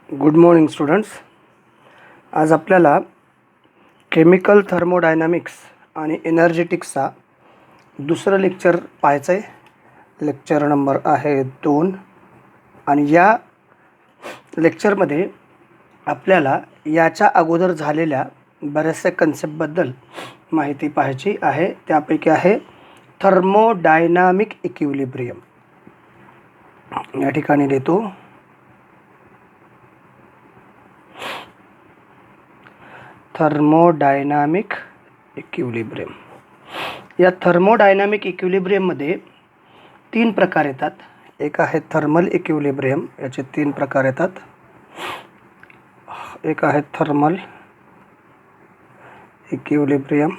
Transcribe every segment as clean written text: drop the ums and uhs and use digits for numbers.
Good morning students. आज आपल्याला chemical thermodynamics आणि एनर्जेटिक्सचा दुसरं लेक्चर पाहायचं आहे. लेक्चर नंबर आहे 2 आणि या लेक्चरमध्ये आपल्याला याच्या अगोदर झालेल्या बऱ्याचशा कन्सेप्टबद्दल माहिती पाहायची आहे. त्यापैकी आहे थर्मोडायनामिक इक्विलिब्रियम. या ठिकाणी देतो थर्मोडायनामिक इक्विलिब्रियम. या थर्मोडायनामिक इक्विलिब्रियममध्ये 3 प्रकार येतात. एक आहे थर्मल इक्विलिब्रियम, याचे 3 प्रकार येतात. एक आहे थर्मल इक्विलिब्रियम,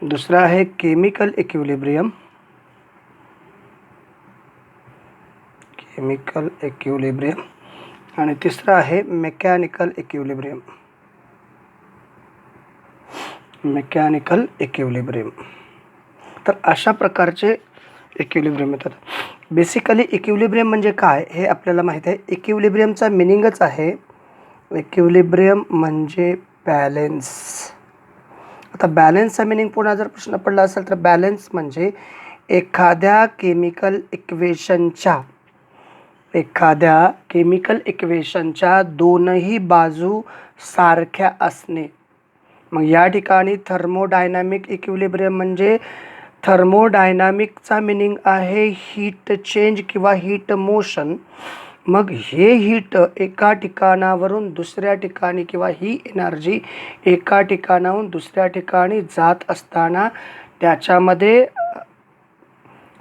दुसरा आहे केमिकल इक्विलिब्रियम, आणि तिसरा आहे मेकॅनिकल इक्विलिब्रियम. तर अशा प्रकारचे इक्विलिब्रियम येतात. बेसिकली इक्विलिब्रियम म्हणजे काय हे आपल्याला माहिती आहे. इक्विलिब्रियमचा मिनिंगच आहे, इक्विलिब्रियम म्हणजे बॅलेन्स. आता बॅलेन्सचा मिनिंग पुन्हा जर प्रश्न पडला असेल तर बॅलेन्स म्हणजे एखाद्या केमिकल इक्वेशनच्या दोनही बाजू सारख्या असणे. मग या ठिकाणी थर्मोडायनामिक इक्विलिब्रियम म्हणजे थर्मोडायनामिकचा मिनिंग आहे हीट चेंज किंवा हीट मोशन. मग हे हीट एका ठिकाणावरून दुसऱ्या ठिकाणी किंवा ही एनर्जी एका ठिकाणाहून दुसऱ्या ठिकाणी जात असताना त्याच्यामध्ये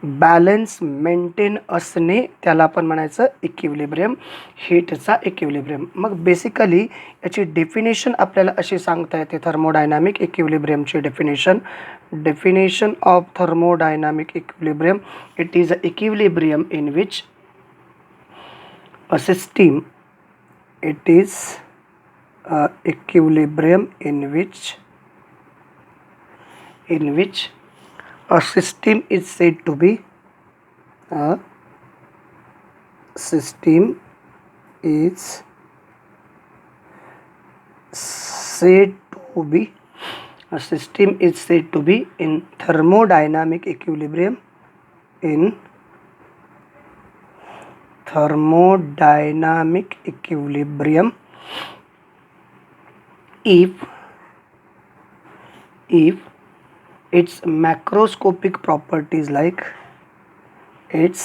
बॅलन्स मेंटेन असणे, त्याला आपण म्हणायचं इक्विलिब्रियम, हीटचा इक्विलिब्रियम. मग बेसिकली याची डेफिनेशन आपल्याला अशी सांगता येते. थर्मोडायनामिक इक्विलिब्रियमची definition of thermodynamic equilibrium. It is a equilibrium in which a system a system is said to be a system is said to be in thermodynamic equilibrium if its macroscopic properties like its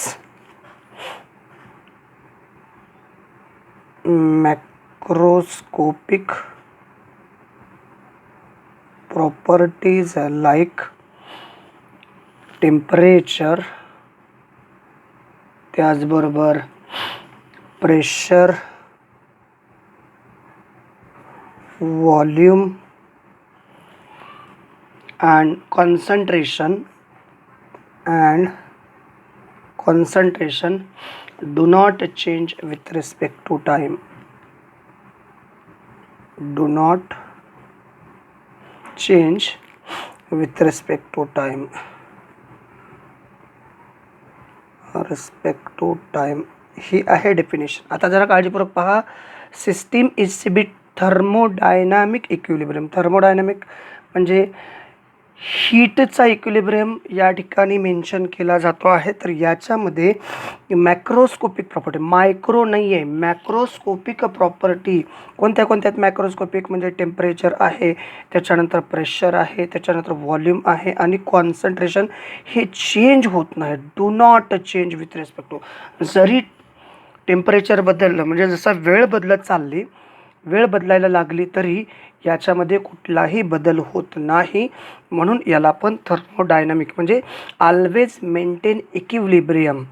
macroscopic properties like temperature, त्याचबरोबर pressure, volume and concentration do not change with respect to time. ही आहे definition. आता जरा काळजीपूर्वक पहा. System is to be thermodynamic equilibrium. Thermodynamic म्हणजे हीटचा equilibrium या ठिकाणी मेन्शन केला जातो आहे. तर याच्यामध्ये मॅक्रोस्कोपिक प्रॉपर्टी, मायक्रो नाही आहे, मॅक्रोस्कोपिक प्रॉपर्टी कोणत्या आहेत? मॅक्रोस्कोपिक म्हणजे टेम्परेचर आहे, त्याच्यानंतर प्रेशर आहे, त्याच्यानंतर व्हॉल्यूम आहे आणि कॉन्सन्ट्रेशन हे चेंज होत नाही. Do not change with respect to. जरी टेम्परेचर बदललं म्हणजे जसा वेळ बदलायला लागली तरी याच्यामध्ये कुठलाही बदल होत नाही. म्हणून याला आपण थर्मोडायनामिक म्हणजे ऑलवेज मेंटेन इक्विलिब्रियम.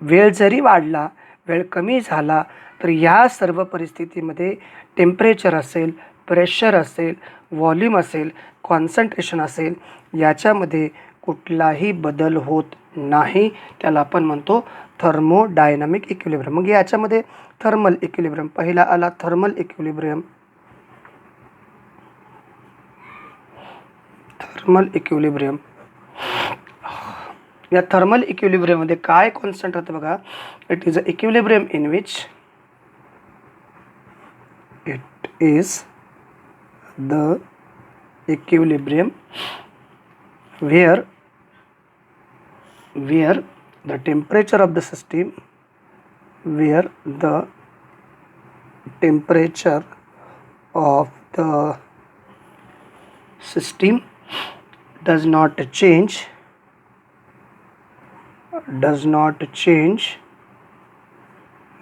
वेळ जरी वाढला, वेळ कमी झाला तर या सर्व परिस्थितीमध्ये टेम्परेचर असेल, प्रेशर असेल, व्हॉल्यूम असेल, कॉन्सन्ट्रेशन असेल, याच्यामध्ये कुठलाही बदल होत नाही. त्याला आपण म्हणतो थर्मोडायनामिक इक्विलिब्रियम. मग याच्यामध्ये थर्मल इक्विलिब्रियम पहिला आला. थर्मल इक्विलिब्रियम या थर्मल इक्विलिब्रियम मध्ये काय कॉन्स्टंट होतं बघा. It is a equilibrium in which is the equilibrium where the temperature of the system where the temperature of the system does not change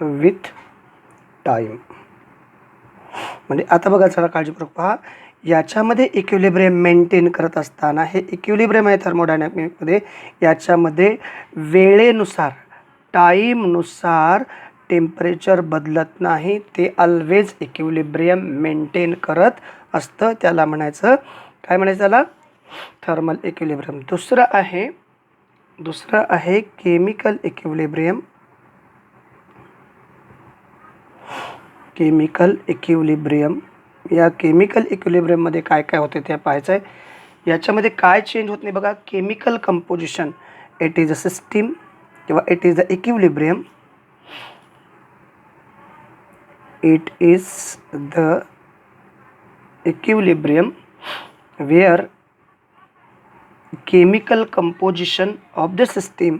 with time. म्हणजे आता बघा जरा काळजीपूर्वक पहा, याच्यामध्ये इक्विलिब्रियम मेंटेन करत असताना हे इक्विलिब्रियम आहे थर्मोडायनॅमिकमध्ये, याच्यामध्ये वेळेनुसार टाईमनुसार टेम्परेचर बदलत नाही, ते ऑलवेज इक्विलिब्रियम मेंटेन करत असतं. त्याला म्हणायचं काय म्हणायचं, त्याला थर्मल इक्विलिब्रियम. दुसरं आहे केमिकल इक्विलिब्रियम. या केमिकल इक्विलिब्रियममध्ये काय काय होते ते पाहायचं आहे. याच्यामध्ये काय चेंज होत नाही बघा. Chemical composition, it is a system किंवा it is the equilibrium. It is the equilibrium where chemical composition of the system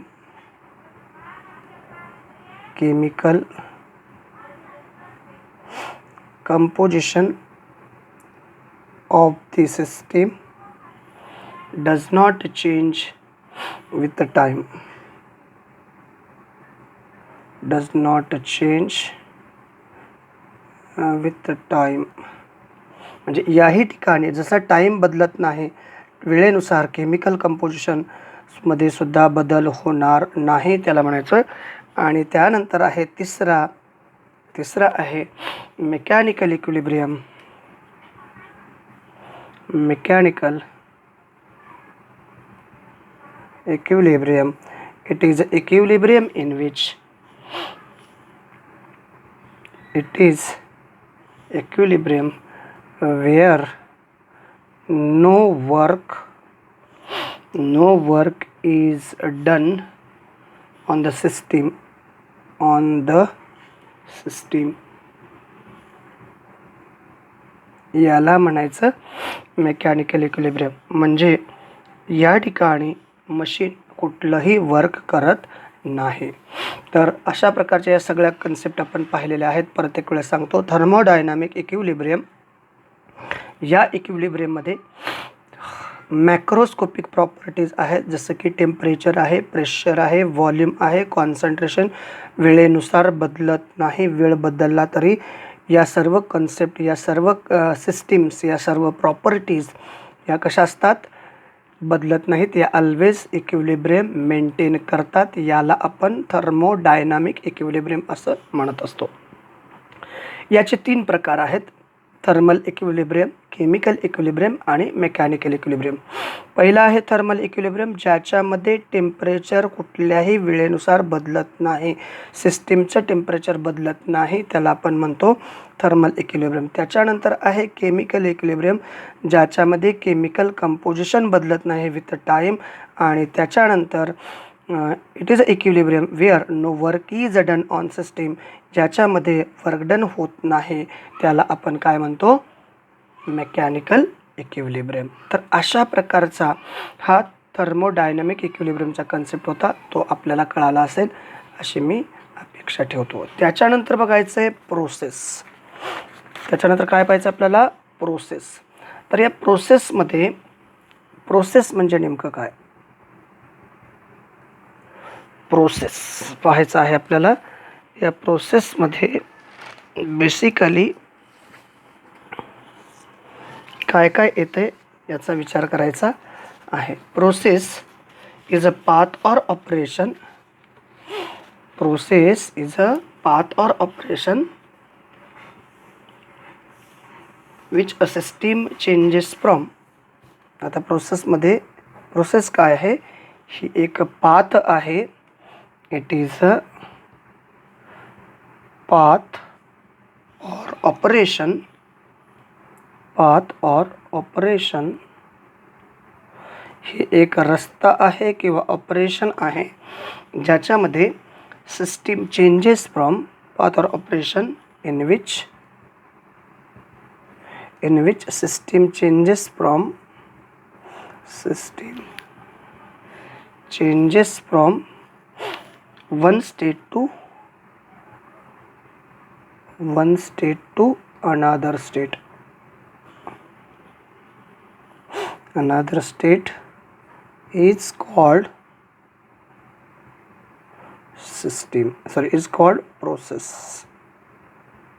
does not change with the time. म्हणजे याही ठिकाणी जसा टाइम बदलत नाही, वेळेनुसार केमिकल कंपोजिशनमध्ये सुद्धा बदल होणार नाही, त्याला म्हणायचं. आणि त्यानंतर आहे तिसरा आहे mechanical equilibrium. It is equilibrium in which where no work is done on the system. याला म्हणायचं मेकॅनिकल इक्विलिब्रियम. म्हणजे या ठिकाणी मशीन कुठलंही वर्क करत नाही. तर अशा प्रकारच्या या सगळ्या कन्सेप्ट आपण पाहिलेल्या आहेत. परत एक वेळेस सांगतो, थर्मोडायनामिक इक्विलिब्रियम, या इक्विलिब्रियममध्ये मॅक्रोस्कोपिक प्रॉपर्टीज आहेत, जसं की टेम्परेचर आहे, प्रेशर आहे, व्हॉल्यूम आहे, कॉन्सन्ट्रेशन वेळेनुसार बदलत नाही. वेळ बदलला तरी या सर्व कन्सेप्ट, या सर्व सिस्टीम्स, या सर्व प्रॉपर्टीज या कशा असतात, बदलत नाहीत. या ऑलवेज इक्विलिब्रियम मेंटेन करतात. याला आपण थर्मोडायनामिक इक्विलिब्रियम असं म्हणत असतो. याचे 3 प्रकार आहेत, थर्मल इक्विलिब्रियम, केमिकल इक्विलिब्रियम आणि मेकॅनिकल इक्विलिब्रियम. पहिला आहे थर्मल इक्विलिब्रियम, ज्याच्यामध्ये टेम्परेचर कुठल्याही वेळेनुसार बदलत नाही, सिस्टीमचं टेम्परेचर बदलत नाही, त्याला आपण म्हणतो थर्मल इक्विलिब्रियम. त्याच्यानंतर आहे केमिकल इक्विलिब्रियम, ज्याच्यामध्ये केमिकल कंपोजिशन बदलत नाही विथ टाईम. आणि त्याच्यानंतर it is a equilibrium where no work is done on system, ज्याच्यामध्ये वर्क डन होत नाही, त्याला आपण काय म्हणतो, मेकॅनिकल इक्विलिब्रियम. तर अशा प्रकारचा हा थर्मोडायनामिक इक्विलिब्रियमचा कन्सेप्ट होता, तो आपल्याला कळाला असेल अशी मी अपेक्षा ठेवतो. त्याच्यानंतर बघायचं आहे प्रोसेस. त्याच्यानंतर काय पाहायचं आपल्याला, प्रोसेस. तर या प्रोसेसमध्ये, प्रोसेस म्हणजे नेमकं काय, प्रोसेस पाहायचं आहे आपल्याला. या प्रोसेसमध्ये बेसिकली काय काय येते याचा विचार करायचा आहे. Process is a path or operation. Process is a path or operation which a system changes from. आता प्रोसेसमध्ये, प्रोसेस काय आहे, ही एक पाथ आहे. इट इज अ पाथ और ऑपरेशन, हे एक रस्ता आहे किंवा ऑपरेशन आहे, ज्याच्यामध्ये सिस्टीम चेंजेस फ्रॉम पाथ और operation in which in which system changes from one state to another state. Another state is called process.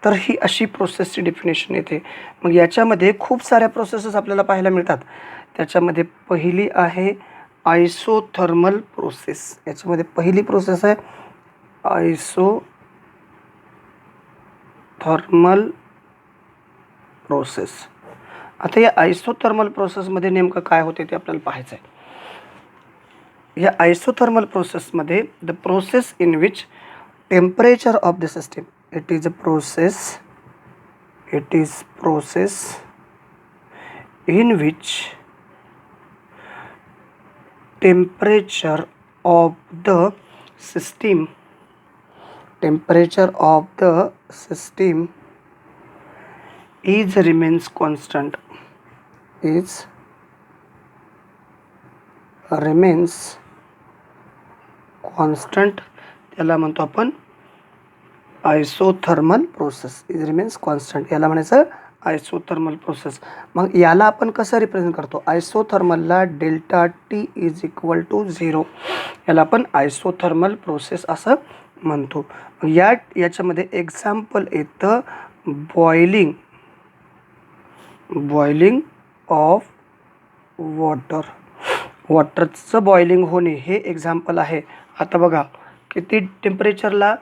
तर ही अशी प्रोसेसची डेफिनेशन येते. मग याच्यामध्ये खूप साऱ्या प्रोसेसेस आपल्याला पाहायला मिळतात. त्याच्यामध्ये पहिली आहे आयसोथर्मल प्रोसेस. याच्यामध्ये पहिली प्रोसेस आहे आयसोथर्मल प्रोसेस. आता या आयसोथर्मल प्रोसेसमध्ये नेमकं काय होते ते आपल्याला पाहायचं आहे. या आयसोथर्मल प्रोसेसमध्ये the process in which temperature of the system, it is process in which temperature of the system remains constant. त्याला म्हणतो आपण आयसोथर्मल प्रोसेस. रिमेन्स कॉन्स्टंट, याला म्हणायचं आयसोथर्मल प्रोसेस. मग याला आपण कसं रिप्रेझेंट करतो? आयसोथर्मलला delta T is equal to 0, याला आपण आयसोथर्मल प्रोसेस असं म्हणतो. याच्यामध्ये एक्झाम्पल येतं बॉइलिंग ऑफ वॉटरचं बॉइलिंग होणे हे एक्झाम्पल आहे. आता बघा किती टेम्परेचरला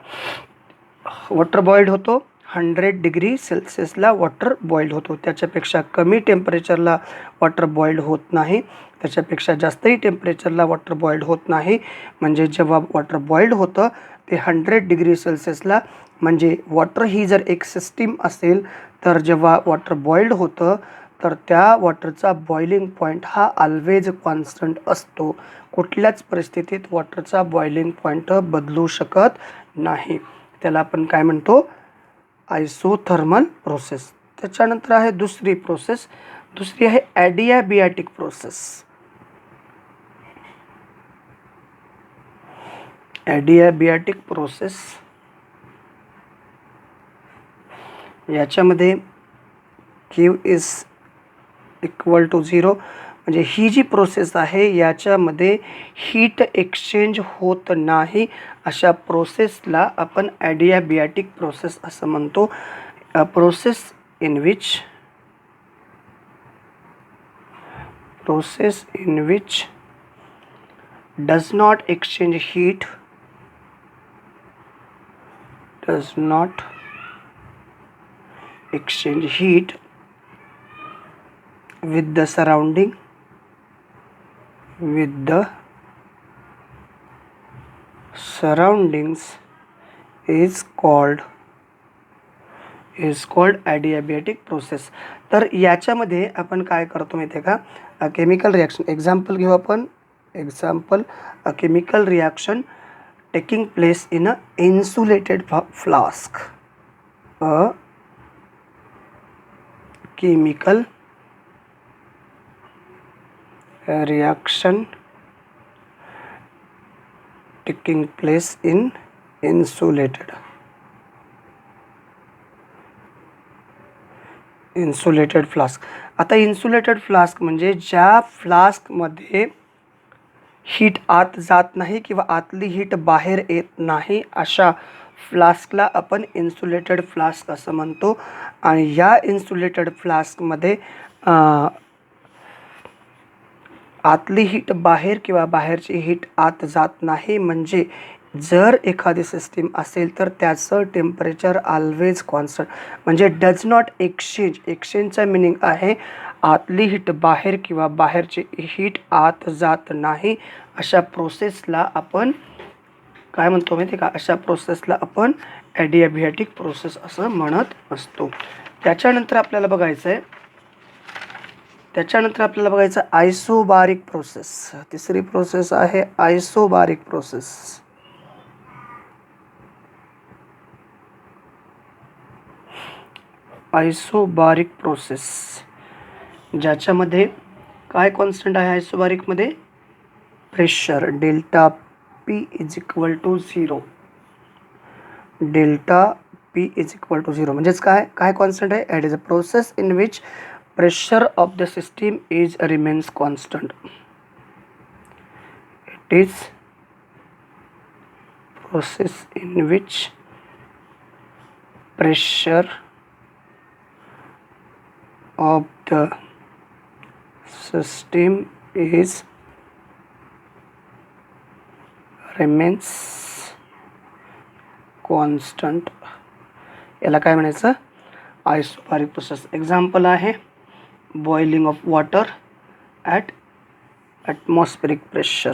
वॉटर बॉइल्ड होतो? 100 डिग्री सेल्सिअसला वॉटर बॉइल्ड होतो. त्याच्यापेक्षा कमी टेम्परेचरला वॉटर बॉइल्ड होत नाही, त्याच्यापेक्षा जास्तही टेम्परेचरला वॉटर बॉइल्ड होत नाही. म्हणजे जेव्हा वॉटर बॉइल्ड होतं ते 100 डिग्री सेल्सिअसला, म्हणजे वॉटर ही जर एक सिस्टीम असेल तर जेव्हा वॉटर बॉइल्ड होतं तर त्या वॉटरचा बॉइलिंग पॉईंट हा ऑलवेज कॉन्स्टंट असतो. कुठल्याच परिस्थितीत वॉटरचा बॉइलिंग पॉईंट बदलू शकत नाही. त्याला आपण काय म्हणतो? Isothermal process. त्याच्यानंतर आहे दुसरी आहे ॲडियाबॅटिक प्रोसेस. ॲडियाबॅटिक प्रोसेस याच्यामध्ये Q इज इक्वल टू 0, म्हणजे ही जी प्रोसेस आहे याच्यामध्ये हीट एक्सचेंज होत नाही. अशा प्रोसेसला आपण ॲडियाबॅटिक प्रोसेस असं म्हणतो. Process in which does not exchange heat with the surroundings is called adiabatic process. तर याच्यामध्ये आपण काय करतो माहिती आहे का? केमिकल रिॲक्शन एक्झाम्पल घेऊ आपण. A chemical reaction taking place in a insulated flask. A chemical reaction taking place in insulated flask. आता इन्सुलेटेड फ्लास्क म्हणजे ज्या फ्लास्कमध्ये हीट आत जात नाही किंवा आतली हीट बाहेर येत नाही, अशा फ्लास्कला आपण इन्सुलेटेड फ्लास्क असं म्हणतो. आणि या इन्सुलेटेड फ्लास्कमध्ये आतली हीट बाहेर किंवा बाहेरची हीट आत जात नाही. म्हणजे जर एखादी सिस्टीम असेल तर त्याचं टेम्परेचर ऑलवेज कॉन्स्टंट, म्हणजे डज नॉट एक्सचेंजचा मिनिंग आहे आतली हीट बाहेर किंवा बाहेरची हीट आत जात नाही. अशा प्रोसेसला आपण काय म्हणतो माहिती आहे का? अशा प्रोसेसला आपण ॲडियाबॅटिक प्रोसेस असं म्हणत असतो. त्याच्यानंतर आपल्याला बघायचं आयसोबारिक प्रोसेस. तिसरी प्रोसेस आहे आयसोबारिक प्रोसेस. आयसोबारिक प्रोसेस, ज्याच्यामध्ये काय कॉन्स्टंट आहे आयसोबारिकमध्ये? Pressure delta P is equal to 0. Delta P is equal to 0 म्हणजेच काय काय कॉन्स्टंट आहे? It is a process in which pressure of the system is remains constant. It is process in which pressure of the system is remains constant. याला काय म्हणायचं? Isobaric process. Example आहे boiling of water at atmospheric pressure.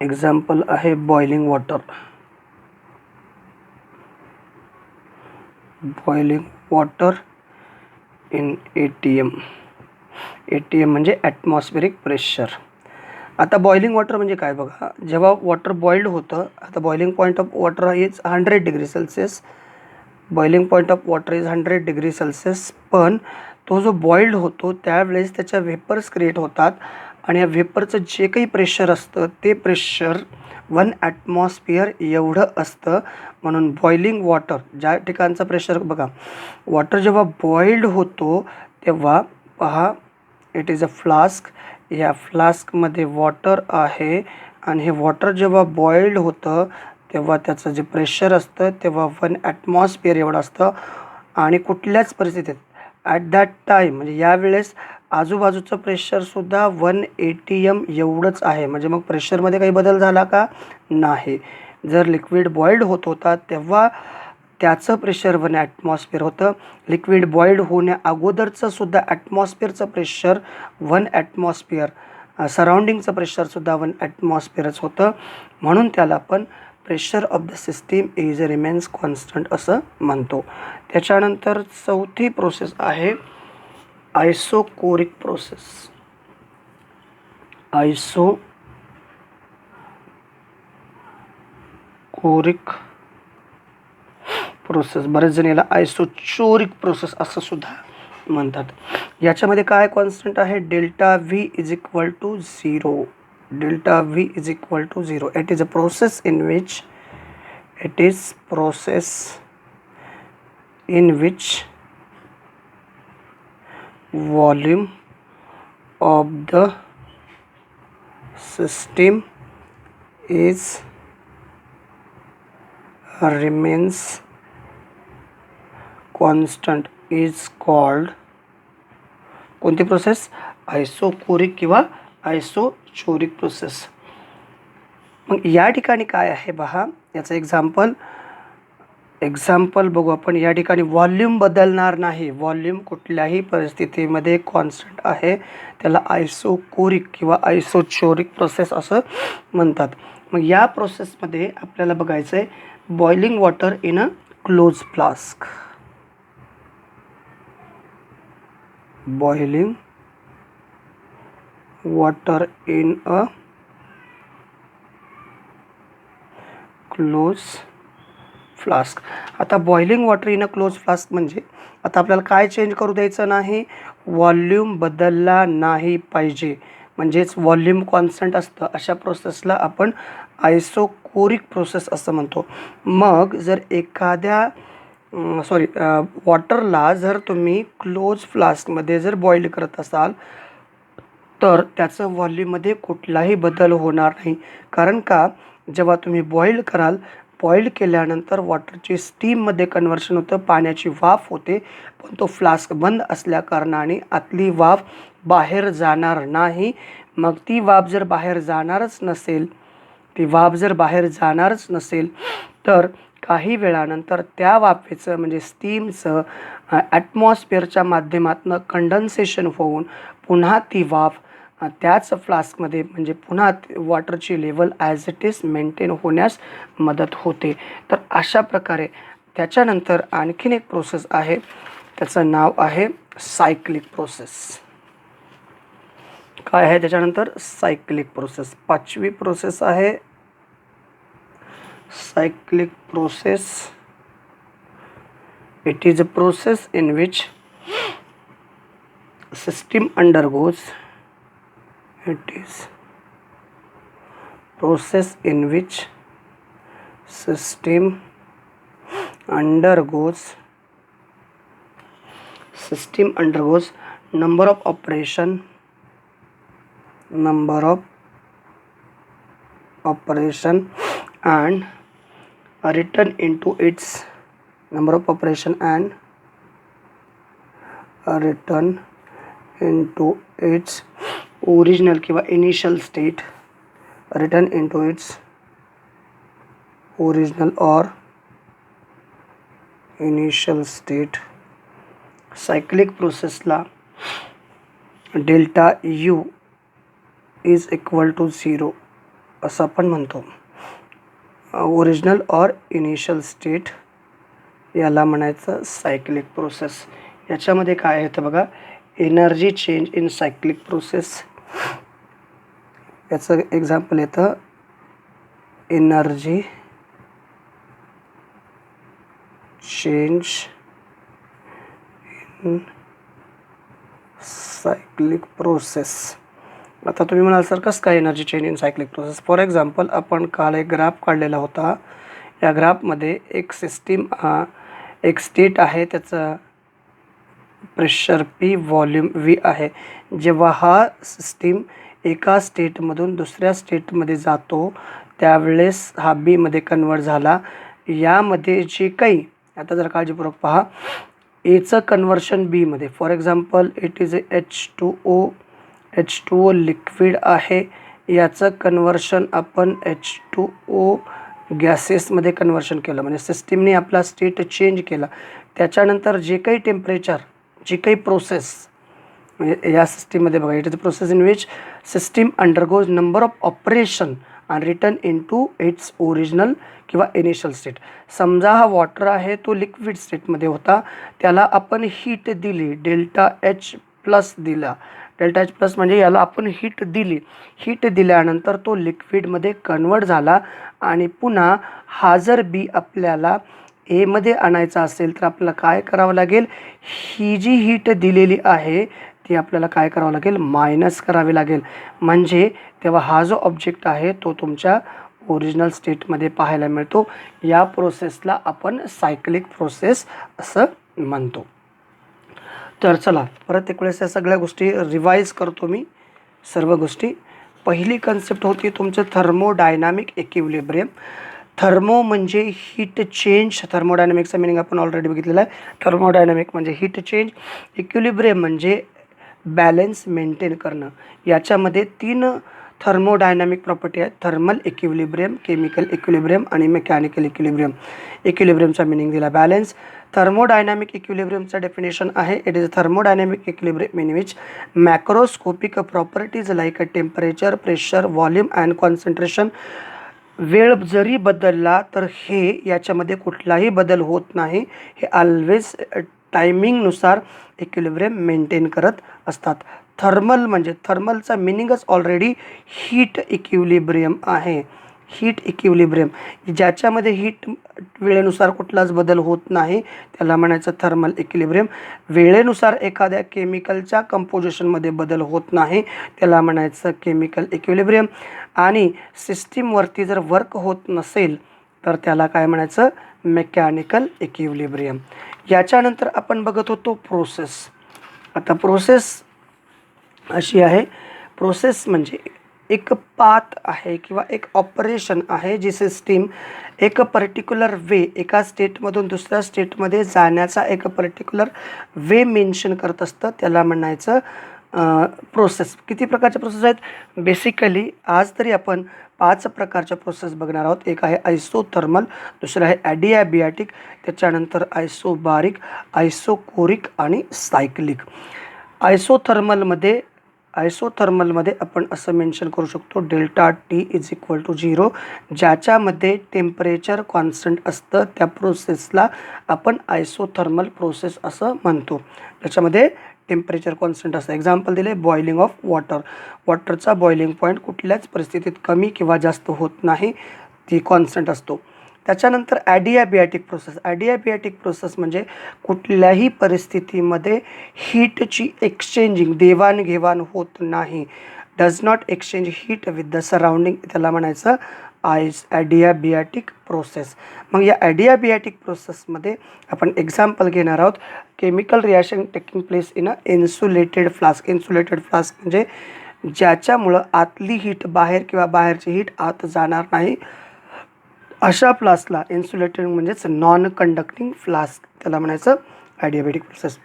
Example आहे boiling water. Boiling water in ATM. ATM म्हणजे atmospheric pressure. आता boiling water म्हणजे काय बघा, जेव्हा वॉटर बॉइल्ड होतं, आता boiling point of water is 100 degree Celsius. Boiling point of water is 100 degree Celsius. पण तो जो बॉइल्ड होतो त्यावेळेस त्याच्या व्हेपर्स क्रिएट होतात आणि या व्हेपरचं जे काही प्रेशर असतं ते प्रेशर 1 ॲटमॉस्फिअर एवढं असतं. म्हणून बॉइलिंग वॉटर, ज्या ठिकाणचा प्रेशर बघा, वॉटर जेव्हा बॉइल्ड होतो तेव्हा पहा, इट इज अ फ्लास्क. या फ्लास्कमध्ये वॉटर आहे आणि हे वॉटर जेव्हा बॉइल्ड होतं तेव्हा त्याचं जे प्रेशर असतं तेव्हा 1 ॲटमॉस्फिअर एवढं असतं. आणि कुठल्याच परिस्थितीत ॲट दॅट टाईम म्हणजे यावेळेस आजूबाजूचं प्रेशरसुद्धा 1 ATM एवढंच आहे. म्हणजे मग प्रेशरमध्ये काही बदल झाला का? नाही. जर लिक्विड बॉइल्ड होत होता तेव्हा त्याचं प्रेशर 1 ॲटमॉस्फिअर होतं. लिक्विड बॉइल्ड होण्या अगोदरचं सुद्धा ॲटमॉस्फिअरचं प्रेशर 1 ॲटमॉस्फिअर, सराउंडिंगचं प्रेशरसुद्धा 1 ॲटमॉस्फिअरच होतं. म्हणून त्याला आपण pressure of the system is remains constant असं म्हणतो. त्याच्यानंतर चौथी प्रोसेस आहे आयसोकोरिक प्रोसेस. आयसोकोरिक प्रोसेस, बरेच जण याला आयसोचोरिक प्रोसेस असं सुद्धा म्हणतात. याच्यामध्ये काय कॉन्स्टंट आहे? Delta V is equal to 0. Delta V is equal to 0. It is a process in which volume of the system is remains constant is called कोणती प्रोसेस? आयसोकोरिक किंवा आयसोचोरिक प्रोसेस. मग या ठिकाणी काय आहे पहा, याचं एक्झाम्पल बघू आपण. या ठिकाणी व्हॉल्यूम बदलणार नाही, व्हॉल्यूम कुठल्याही परिस्थितीमध्ये कॉन्स्टंट आहे. त्याला आयसोकोरिक किंवा आयसोचोरिक प्रोसेस असं म्हणतात. मग या प्रोसेसमध्ये आपल्याला बघायचं आहे boiling water in a close flask. Boiling water in a close flask. आता boiling water in a close flask म्हणजे आता आपल्याला काय चेंज करू द्यायचं नाही? व्हॉल्यूम बदलला नाही पाहिजे. म्हणजेच व्हॉल्यूम कॉन्स्टंट असतं अशा प्रोसेसला आपण आयसोकोरिक प्रोसेस असं म्हणतो. मग जर एखाद्या वॉटरला जर तुम्ही क्लोज फ्लास्कमध्ये जर बॉईल करत असाल तर त्याचं व्हॉल्यूममध्ये कुठलाही बदल होणार नाही. कारण का, जेव्हा तुम्ही बॉईल कराल, बॉईल केल्यानंतर वॉटरची स्टीममध्ये कन्व्हर्शन होतं, पाण्याची वाफ होते. पण तो फ्लास्क बंद असल्याकारणाने आतली वाफ बाहेर जाणार नाही. मग ती वाफ जर बाहेर जाणारच नसेल तर काही वेळानंतर त्या वाफेचं म्हणजे स्टीमचं ॲटमॉस्फिअरच्या माध्यमातून कंडन्सेशन होऊन पुन्हा ती वाफ त्याच फ्लास्कमध्ये म्हणजे पुन्हा वॉटरची level as it is maintain होण्यास मदत होते. तर अशा प्रकारे त्याच्यानंतर आणखीन एक प्रोसेस आहे, त्याचं नाव आहे सायक्लिक प्रोसेस. काय आहे त्याच्यानंतर? Cyclic process. 5वी प्रोसेस आहे cyclic process It is a process in which system undergoes. It is process in which system undergoes number of operation and return into its number of operation and return into its original किंवा initial state, return into its original or initial state. Cyclic प्रोसेसला delta U is equal to 0 असं आपण म्हणतो. Original और initial state याला म्हणायचं cyclic process. याच्यामध्ये काय येतं बघा, energy change in cyclic process. याचं एक्झाम्पल येतं energy change in cyclic process. आता तुम्ही म्हणाल सर कसं काय energy change in cyclic process. For example आपण काल एक ग्राफ काढलेला होता. या ग्राफमध्ये एक सिस्टीम एक स्टेट आहे, त्याचं प्रेशर P, व्हॉल्यूम V आहे. जेव्हा हा सिस्टीम एका स्टेटमधून दुसऱ्या स्टेटमध्ये जातो त्यावेळेस हा Bमध्ये कन्वर्ट झाला. यामध्ये जे काही आता जर काळजीपूर्वक पहा, एचं कन्वर्शन Bमध्ये, for example it is H2O liquid आहे, याचं कन्वर्शन आपण H2O गॅसेसमध्ये कन्वर्शन केलं, म्हणजे सिस्टीमने आपला स्टेट चेंज केला. त्याच्यानंतर जे काही टेम्परेचर, जी काही प्रोसेस म्हणजे या सिस्टीममध्ये बघा, it is a process in which system undergoes number of operation आणि return in to its original किंवा इनिशियल स्टेट. समजा हा वॉटर आहे, तो लिक्विड स्टेटमध्ये होता, त्याला आपण हीट दिली, डेल्टा H प्लस दिला. डेल्टा H प्लस म्हणजे याला आपण हीट दिली. हीट दिल्यानंतर तो लिक्विडमध्ये कन्वर्ट झाला आणि पुन्हा हा जर बी आपल्याला एमध्ये आणायचा असेल तर आपल्याला काय करावं लागेल, ही जी हीट दिलेली आहे ती आपल्याला काय करावं लागेल, मायनस करावी लागेल. म्हणजे तेव्हा हा जो ऑब्जेक्ट आहे तो तुमच्या ओरिजिनल स्टेटमध्ये पाहायला मिळतो. या प्रोसेसला आपण सायक्लिक प्रोसेस असं म्हणतो. तर चला परत एक वेळेस या सगळ्या गोष्टी रिवाईज करतो मी सर्व गोष्टी. पहिली कन्सेप्ट होती तुमचं थर्मोडायनामिक इक्विलिब्रियम. थर्मो म्हणजे हीट चेंज, थर्मोडायनामिकचा मिनिंग आपण ऑलरेडी बघितलेला आहे. थर्मोडायनामिक म्हणजे हीट चेंज, इक्विलिब्रियम म्हणजे बॅलन्स मेंटेन करणं. याच्यामध्ये 3 थर्मोडायनामिक प्रॉपर्टी आहेत, थर्मल इक्विलिब्रियम, केमिकल इक्विलिब्रियम आणि मेकॅनिकल इक्विलिब्रियम. इक्विलिब्रियमचा मिनिंग दिला बॅलन्स. थर्मोडायनामिक इक्विलिब्रियमचा डेफिनेशन आहे, it is a thermodynamic equilibrium in which macroscopic properties like temperature, pressure, volume and concentration. वेळ जरी बदलला तर हे याच्यामध्ये कुठलाही बदल होत नाही, हे ऑलवेज टायमिंगनुसार इक्विलिब्रियम मेंटेन करत असतात. थर्मल म्हणजे थर्मलचा मिनिंगच ऑलरेडी हीट इक्विलिब्रियम आहे. हीट इक्विलिब्रियम ज्याच्यामध्ये हीट वेळेनुसार कुठलाच बदल होत नाही त्याला म्हणायचं थर्मल इक्विलिब्रियम. वेळेनुसार एखाद्या केमिकलच्या कंपोजिशनमध्ये बदल होत नाही त्याला म्हणायचं केमिकल इक्विलिब्रियम. आणि सिस्टीमवरती जर वर्क होत नसेल तर त्याला काय म्हणायचं, मेकॅनिकल इक्विलिब्रियम. याच्यानंतर आपण बघत होतो प्रोसेस. आता प्रोसेस अशी आहे, प्रोसेस म्हणजे एक पाथ आहे किंवा एक ऑपरेशन आहे जी सिस्टीम एक पर्टिक्युलर वे, एका स्टेटमधून दुसऱ्या स्टेटमध्ये जाण्याचा एक पर्टिक्युलर वे मेन्शन करत असतं, त्याला म्हणायचं प्रोसेस. किती प्रकारच्या प्रोसेस आहेत, बेसिकली आज तरी आपण 5 प्रकारच्या प्रोसेस बघणार आहोत. एक आहे आयसोथर्मल, दुसरं आहे ॲडियाबॅटिक, त्याच्यानंतर आयसोबारिक, आयसोकोरिक आणि सायक्लिक. आयसोथर्मलमध्ये आपण असं मेन्शन करू शकतो delta T is equal to 0. ज्याच्यामध्ये टेम्परेचर कॉन्स्टंट असतं त्या प्रोसेसला आपण आयसोथर्मल प्रोसेस असं म्हणतो. त्याच्यामध्ये टेम्परेचर कॉन्स्टंट असतं. एक्झाम्पल दिले, बॉइलिंग ऑफ वॉटर. वॉटरचा बॉइलिंग पॉईंट कुठल्याच परिस्थितीत कमी किंवा जास्त होत नाही, ती कॉन्स्टंट असतो. त्याच्यानंतर ॲडियाबॅटिक प्रोसेस. ॲडियाबॅटिक प्रोसेस म्हणजे कुठल्याही परिस्थितीमध्ये हीटची एक्सचेंजिंग, देवाणघेवाण होत नाही. Does not exchange heat with the surrounding, त्याला म्हणायचं ॲडियाबॅटिक प्रोसेस. मग या ॲडियाबॅटिक प्रोसेसमध्ये आपण एक्झाम्पल घेणार आहोत. Chemical reaction taking place in a insulated flask. Insulated flask म्हणजे ज्याच्यामुळं आतली हीट बाहेर किंवा बाहेरची हीट आत जाणार नाही, अशा फ्लास्कला इन्सुलेटेड म्हणजेच नॉन कंडक्टिंग फ्लास्क, त्याला म्हणायचं adiabatic process.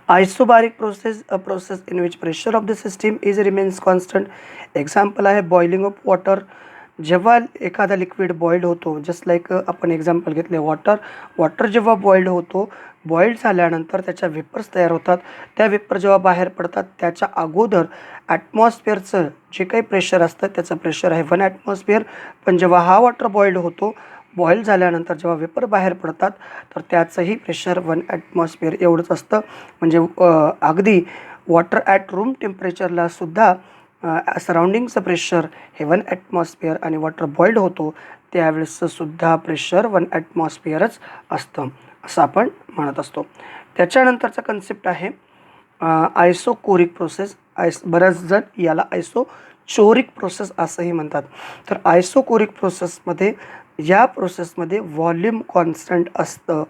Isobaric process, a process in which pressure of the system is remains constant. Example आहे बॉइलिंग ऑफ वॉटर. जेव्हा एखादा लिक्विड बॉइल्ड होतो, जस्ट लाईक आपण एक्झाम्पल घेतले वॉटर जेव्हा बॉइल्ड होतो, बॉइल्ड झाल्यानंतर त्याच्या वेपर्स तयार होतात. त्या वेपर जेव्हा बाहेर पडतात त्याच्या अगोदर ॲटमॉस्फिअरचं जे काही प्रेशर असतं त्याचं प्रेशर आहे 1 ॲटमॉस्फिअर. पण जेव्हा हा वॉटर बॉइल्ड होतो, बॉईल झाल्यानंतर जेव्हा वेपर बाहेर पडतात तर त्याचंही प्रेशर 1 ॲटमॉस्फिअर एवढंच असतं. म्हणजे अगदी वॉटर ॲट रूम टेम्परेचरला सुद्धा सराउंडिंगचं प्रेशर हे 1 ॲटमॉस्फिअर आणि वॉटर बॉइल्ड होतो त्यावेळेसचं सुद्धा प्रेशर 1 ॲटमॉस्फिअरच असतं, असं आपण म्हणत असतो. त्याच्यानंतरचा कन्सेप्ट आहे आयसोकोरिक प्रोसेस. बऱ्याच जण याला आयसोचोरिक प्रोसेस असंही म्हणतात. तर आयसोकोरिक प्रोसेसमध्ये या प्रोसेसमध्ये व्हॉल्यूम कॉन्स्टंट असतं.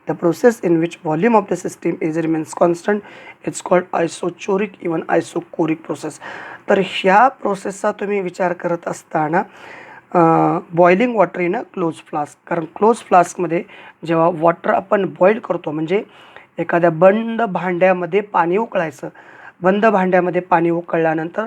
The process in which volume of the system is remains constant it's called isochoric even isochoric process. तर ह्या प्रोसेसचा तुम्ही विचार करत असताना boiling water in a close flask, कारण क्लोज फ्लास्कमध्ये जेव्हा वॉटर आपण बॉईल करतो म्हणजे एखाद्या बंद भांड्यामध्ये पाणी उकळायचं. बंद भांड्यामध्ये पाणी उकळल्यानंतर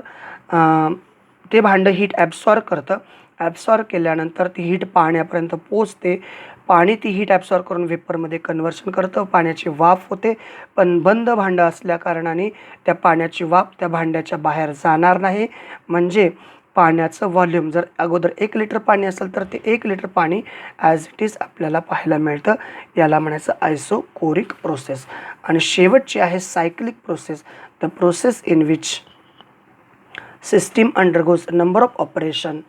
ते भांडं हीट ॲब्सॉर्ब करतं. ॲब्सॉर्ब केल्यानंतर ती हीट पाण्यापर्यंत पोचते. पाणी ती हीट ॲब्सॉर्ब करून वेपरमध्ये कन्व्हर्शन करतं. पाण्याची वाफ होते. पण बंद भांडं असल्याकारणाने त्या पाण्याची वाफ त्या भांड्याच्या बाहेर जाणार नाही. म्हणजे पाण्याचं व्हॉल्यूम जर अगोदर 1 लिटर पाणी असेल तर ते 1 लिटर पाणी ॲज इट इज आपल्याला पाहायला मिळतं. याला म्हणायचं आयसोकोरिक प्रोसेस. आणि शेवटची आहे cyclic process. The process in which system undergoes number of operation.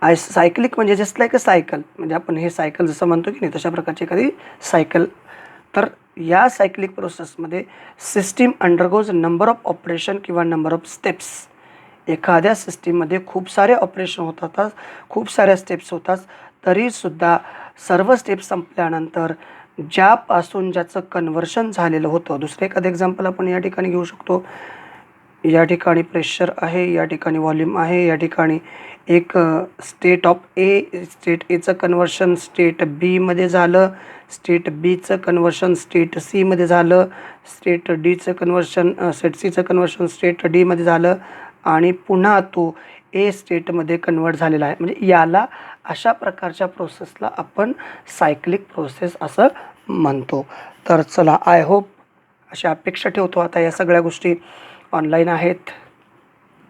Cyclic म्हणजे जस्ट लाईक अ सायकल, म्हणजे आपण हे सायकल जसं म्हणतो की नाही तशा प्रकारची एखादी सायकल. तर या सायक्लिक प्रोसेसमध्ये system undergoes number of operation किंवा नंबर ऑफ स्टेप्स. एखाद्या सिस्टीममध्ये खूप सारे ऑपरेशन होतात, खूप साऱ्या स्टेप्स होतात, तरीसुद्धा सर्व स्टेप्स संपल्यानंतर ज्याचं कन्व्हर्शन झालेलं होतं. दुसरं एखादं एक्झाम्पल आपण या ठिकाणी घेऊ शकतो. या ठिकाणी प्रेशर आहे, या ठिकाणी व्हॉल्यूम आहे, या ठिकाणी एक स्टेट ऑफ ए, स्टेट एचं कन्व्हर्शन स्टेट बीमध्ये झालं, स्टेट बीचं कन्व्हर्शन स्टेट सीमध्ये झालं, स्टेट डीचं कन्व्हर्शन स्टेट सीचं कन्व्हर्शन स्टेट डीमध्ये झालं आणि पुन्हा तो ए स्टेटमध्ये कन्वर्ट झालेला आहे. म्हणजे याला अशा प्रकारच्या प्रोसेसला आपण सायक्लिक प्रोसेस असं म्हणतो. तर चला, आय होप, अशी अपेक्षा ठेवतो. आता या सगळ्या गोष्टी ऑनलाईन आहेत,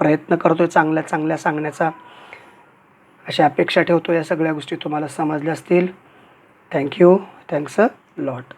प्रयत्न करतो आहे चांगल्या चांगल्या सांगण्याचा. अशी अपेक्षा ठेवतो या सगळ्या गोष्टी तुम्हाला समजल्या असतील. थँक्यू. Thanks a lot.